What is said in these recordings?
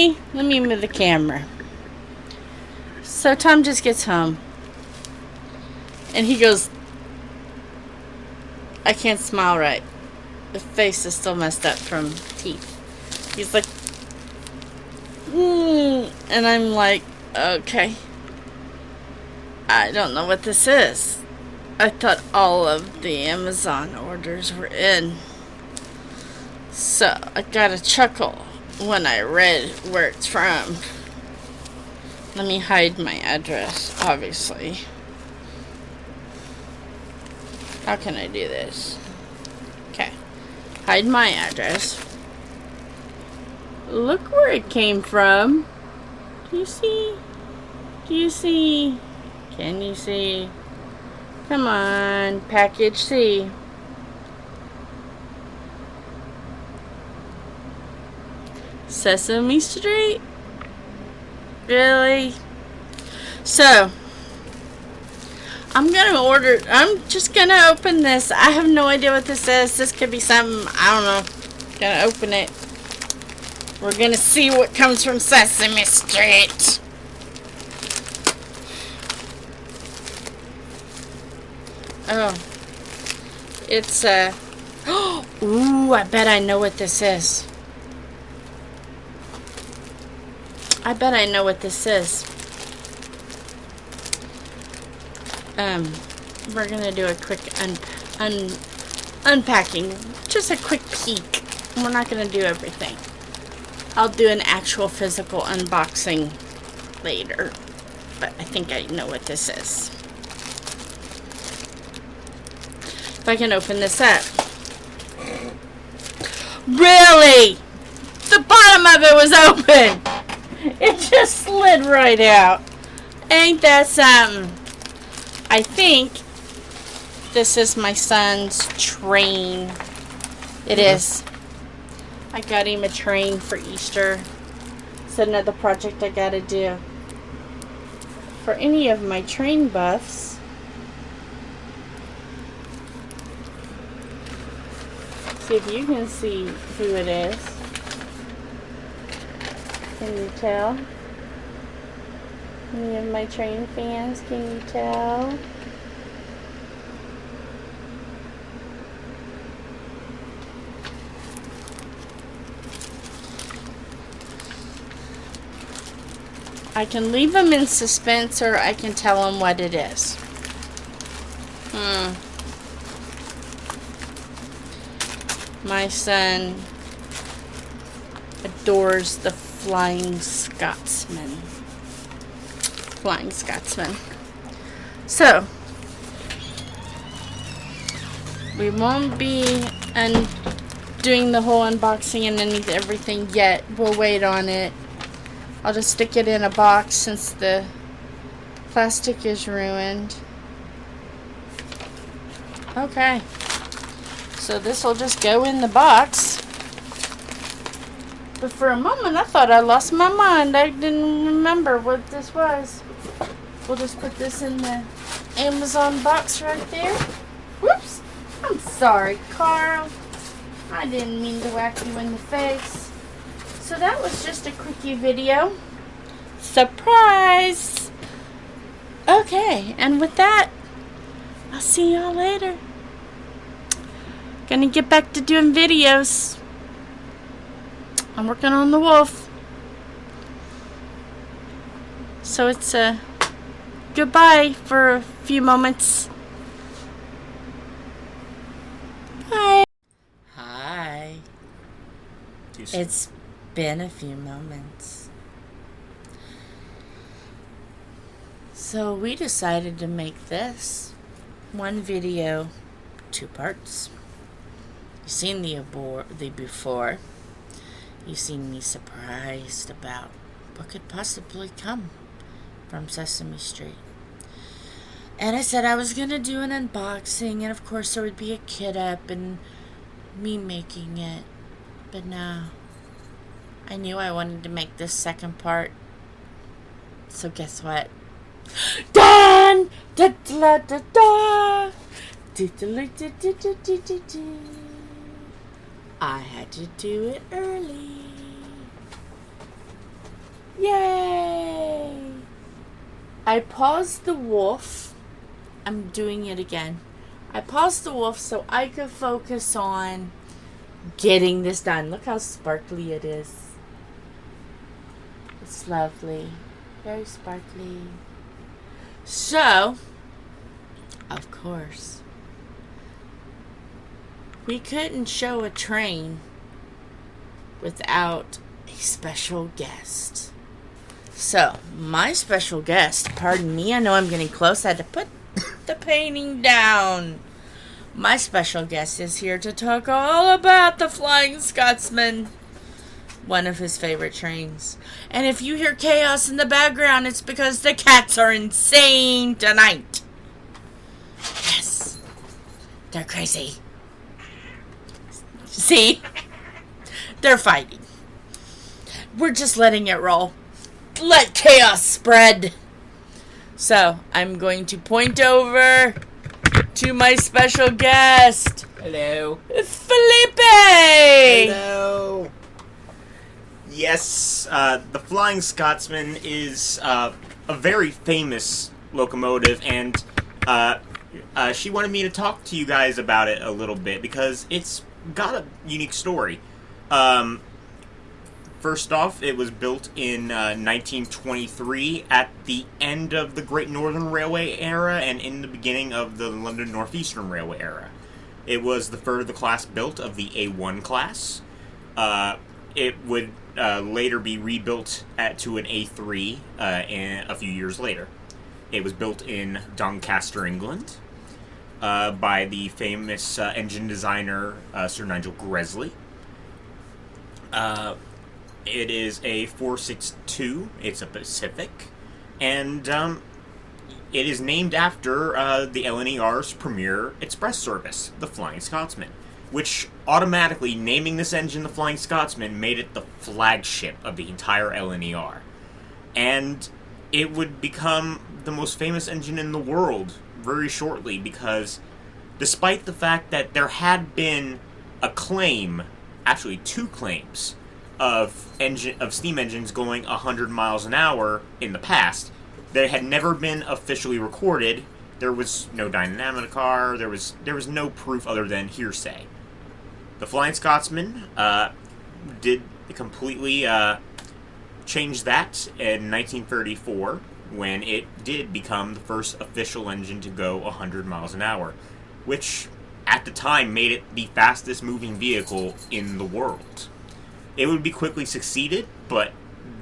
see? Let me move the camera. So Tom just gets home. And he goes, I can't smile right. The face is still messed up from teeth. He's like, and I'm like, okay. I don't know what this is. I thought all of the Amazon orders were in. So I got a chuckle when I read where it's from. Let me hide my address, obviously. How can I do this? Okay. Hide my address. Look where it came from. Do you see? Do you see? Can you see? Come on, package C. Sesame Street? Really? So, I'm just gonna open this. I have no idea what this is. This could be something, I don't know. Gonna open it. We're gonna see what comes from Sesame Street. Oh. It's ooh, I bet I know what this is. I bet I know what this is. We're gonna do a quick unpacking. Just a quick peek. We're not gonna do everything. I'll do an actual physical unboxing later. But I think I know what this is. If I can open this up. Really? The bottom of it was open. It just slid right out. Ain't that something? I think this is my son's train. It is. I got him a train for Easter. It's another project I gotta do. For any of my train buffs, see if you can see who it is. Can you tell? Any of my train fans, can you tell? I can leave them in suspense, or I can tell them what it is. My son adores the Flying Scotsman. Flying Scotsman. So, we won't be doing the whole unboxing and everything yet. We'll wait on it. I'll just stick it in a box since the plastic is ruined. Okay. So this will just go in the box. But for a moment I thought I lost my mind. I didn't remember what this was. We'll just put this in the Amazon box right there. Whoops. I'm sorry, Carl. I didn't mean to whack you in the face. So that was just a quickie video. Surprise! Okay, and with that, I'll see y'all later. Gonna get back to doing videos. I'm working on the wolf. So it's a goodbye for a few moments. Bye. Hi. It's been a few moments. So we decided to make this one video, 2 parts. You've seen the before. You've seen me surprised about what could possibly come from Sesame Street. And I said I was going to do an unboxing, and of course there would be a kit up and me making it. But no. I knew I wanted to make this second part. So guess what? Done! Da da da da! I had to do it early. I paused the wolf. I'm doing it again. I paused the wolf so I could focus on getting this done. Look how sparkly it is. It's lovely. Very sparkly. So, of course, we couldn't show a train without a special guest. So, my special guest, pardon me, I know I'm getting close. I had to put the painting down. My special guest is here to talk all about the Flying Scotsman, one of his favorite trains. And if you hear chaos in the background, it's because the cats are insane tonight. Yes, they're crazy. See? They're fighting. We're just letting it roll. Let chaos spread. So, I'm going to point over to my special guest. Hello. Felipe! Hello. Yes, the Flying Scotsman is a very famous locomotive, and she wanted me to talk to you guys about it a little bit because it's got a unique story. First off, it was built in 1923 at the end of the Great Northern Railway era and in the beginning of the London Northeastern Railway era. It was the third of the class built of the A1 class. It would later be rebuilt to an A3 a few years later. It was built in Doncaster, England, by the famous engine designer Sir Nigel Gresley. It is a 462. It's a Pacific, and it is named after the LNER's premier express service, the Flying Scotsman, which automatically, naming this engine the Flying Scotsman, made it the flagship of the entire LNER. And it would become the most famous engine in the world very shortly, because despite the fact that there had been a claim, actually two claims, of steam engines going 100 miles an hour in the past, they had never been officially recorded. There was no dynamic car. There was no proof other than hearsay. The Flying Scotsman did completely change that in 1934 when it did become the first official engine to go 100 miles an hour, which at the time made it the fastest moving vehicle in the world. It would be quickly succeeded, but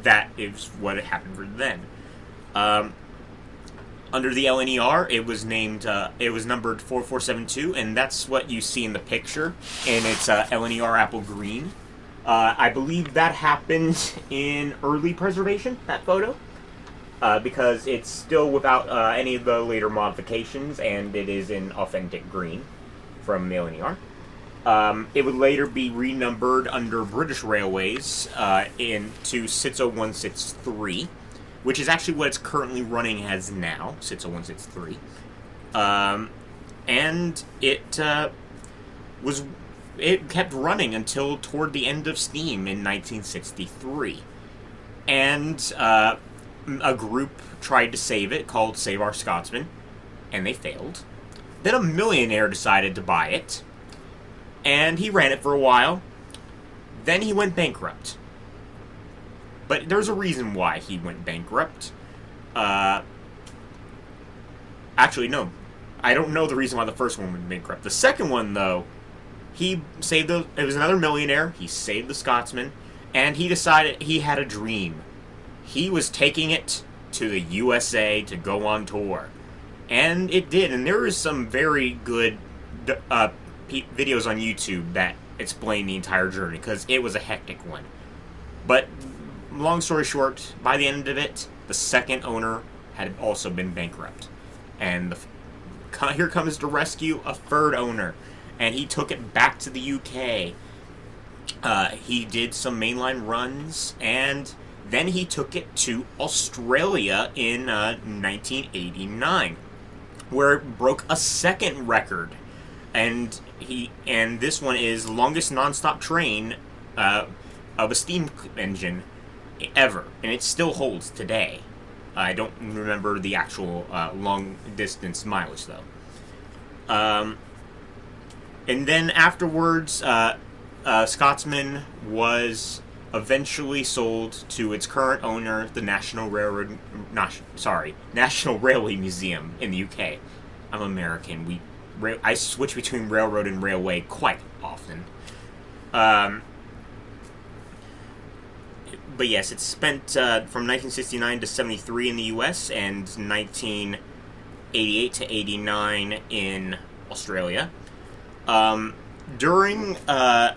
that is what happened for then. Under the LNER, it was numbered 4472, and that's what you see in the picture, and it's LNER apple green. I believe that happened in early preservation, that photo, because it's still without any of the later modifications, and it is in authentic green from the LNER. It would later be renumbered under British Railways into 60163, which is actually what it's currently running as now, 60163. And it kept running until toward the end of steam in 1963. And a group tried to save it called Save Our Scotsman, and they failed. Then a millionaire decided to buy it, and he ran it for a while. Then he went bankrupt. But there's a reason why he went bankrupt. Actually, no. I don't know the reason why the first one went bankrupt. The second one, though, it was another millionaire. He saved the Scotsman, and he decided he had a dream. He was taking it to the USA to go on tour. And it did, and there is some very good videos on YouTube that explain the entire journey, because it was a hectic one. But long story short, by the end of it, the second owner had also been bankrupt, and here comes to rescue a third owner, and he took it back to the UK. He did some mainline runs, and then he took it to Australia in 1989, where it broke a second record. And this one is longest non-stop train of a steam engine ever, and it still holds today. I don't remember the actual long-distance mileage, though. And then afterwards, Scotsman was eventually sold to its current owner, the National Railway Museum in the UK. I'm American. I switch between railroad and railway quite often. But yes, it spent from 1969 to 73 in the U.S. and 1988 to 89 in Australia. During, I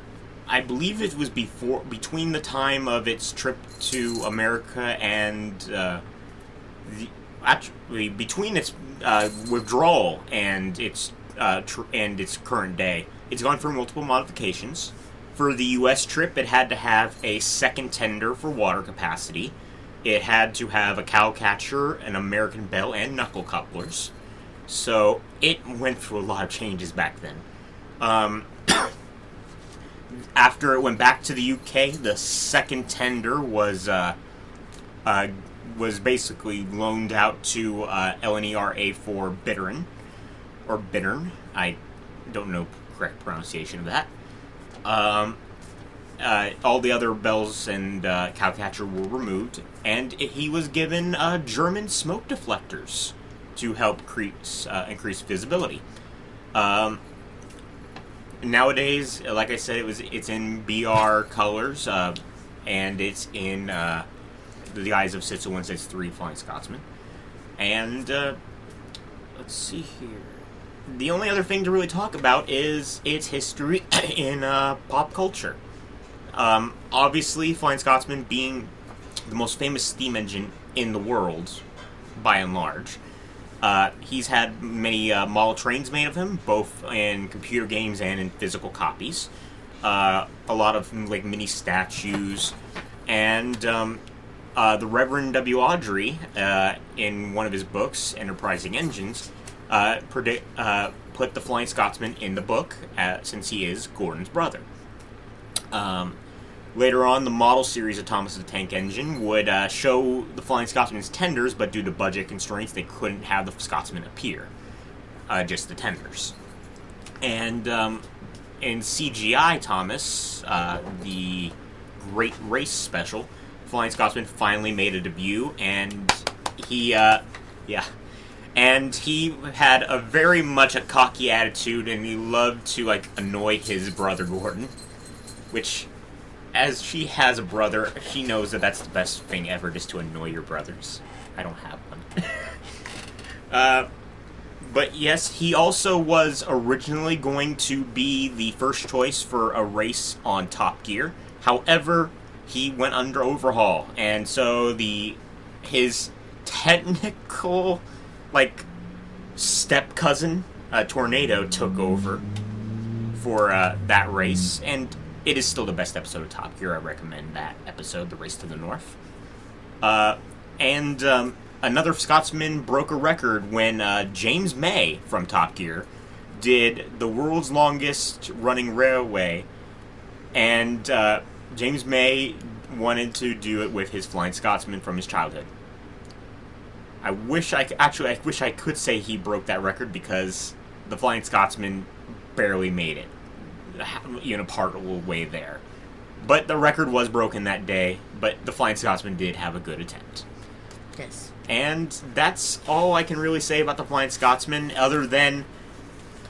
believe it was between the time of its trip to America and between its withdrawal and its current day, it's gone through multiple modifications. For the U.S. trip, it had to have a second tender for water capacity. It had to have a cow catcher, an American bell, and knuckle couplers. So it went through a lot of changes back then. After it went back to the UK, the second tender was basically loaned out to LNER A4 Bittern, or Bittern. I don't know the correct pronunciation of that. All the other bells and cowcatcher were removed, and he was given German smoke deflectors to help increase visibility. Nowadays, like I said, it's in BR colors, and it's in the guise of Sitzel 163 Flying Scotsman. And let's see here. The only other thing to really talk about is its history in pop culture. Obviously, Flying Scotsman being the most famous steam engine in the world, by and large. He's had many model trains made of him, both in computer games and in physical copies. A lot of mini statues, and the Reverend W. Audrey, in one of his books, Enterprising Engines, put the Flying Scotsman in the book, since he is Gordon's brother. Later on, the model series of Thomas the Tank Engine would show the Flying Scotsman's tenders, but due to budget constraints, they couldn't have the Scotsman appear. Just the tenders. And in CGI Thomas, the Great Race Special, Flying Scotsman finally made a debut, and he had a very much a cocky attitude, and he loved to annoy his brother Gordon, which, as she has a brother, she knows that that's the best thing ever, just to annoy your brothers. I don't have one. But yes, he also was originally going to be the first choice for a race on Top Gear. However, he went under overhaul, and so his technical step cousin, Tornado, took over for that race, and it is still the best episode of Top Gear. I recommend that episode, The Race to the North. And another Scotsman broke a record when James May from Top Gear did the world's longest running railway, and James May wanted to do it with his Flying Scotsman from his childhood. I wish I could say he broke that record, because the Flying Scotsman barely made it, part of the way there. But the record was broken that day, but the Flying Scotsman did have a good attempt. Yes. And that's all I can really say about the Flying Scotsman, other than,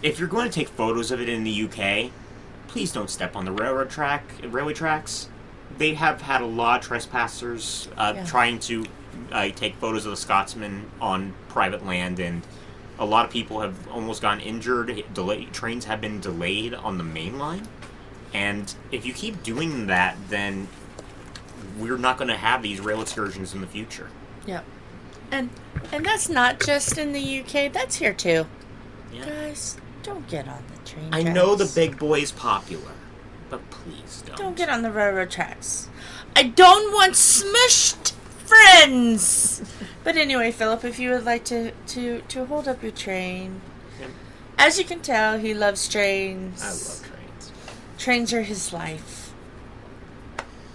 if you're going to take photos of it in the UK, please don't step on the railway tracks. They have had a lot of trespassers trying to take photos of the Scotsman on private land, and a lot of people have almost gotten injured. Trains have been delayed on the main line, and if you keep doing that, then we're not going to have these rail excursions in the future. Yep. And that's not just in the UK, that's here too. Yeah. Guys, don't get on the train I tracks. know the big boy is popular, but please don't. Don't get on the railroad tracks. I don't want smushed friends! But anyway, Philip, if you would like to hold up your train. Yep. As you can tell, he loves trains. I love trains. Trains are his life.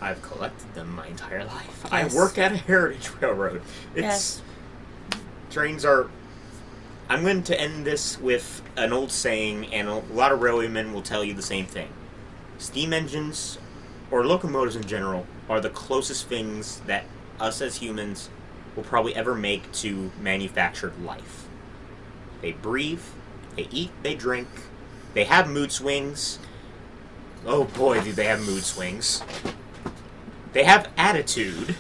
I've collected them my entire life. Yes. I work at a heritage railroad. Yes. Trains are... I'm going to end this with an old saying, and a lot of railwaymen will tell you the same thing. Steam engines, or locomotives in general, are the closest things that us as humans will probably ever make to manufactured life. They breathe, they eat, they drink, they have mood swings. Oh boy, do they have mood swings. They have attitude.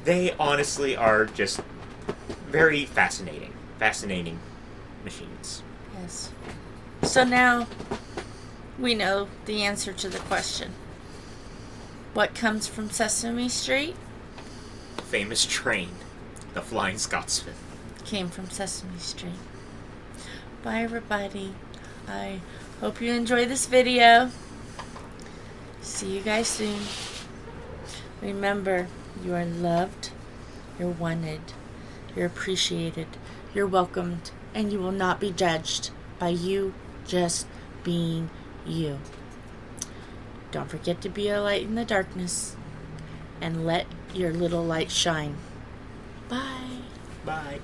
They honestly are just very fascinating. Fascinating machines. Yes. So now we know the answer to the question. What comes from Sesame Street? Famous train, the Flying Scotsman. Came from Sesame Street. Bye, everybody. I hope you enjoy this video. See you guys soon. Remember, you are loved, you're wanted, you're appreciated, you're welcomed, and you will not be judged by you just being you. Don't forget to be a light in the darkness and let your little light shine. Bye. Bye.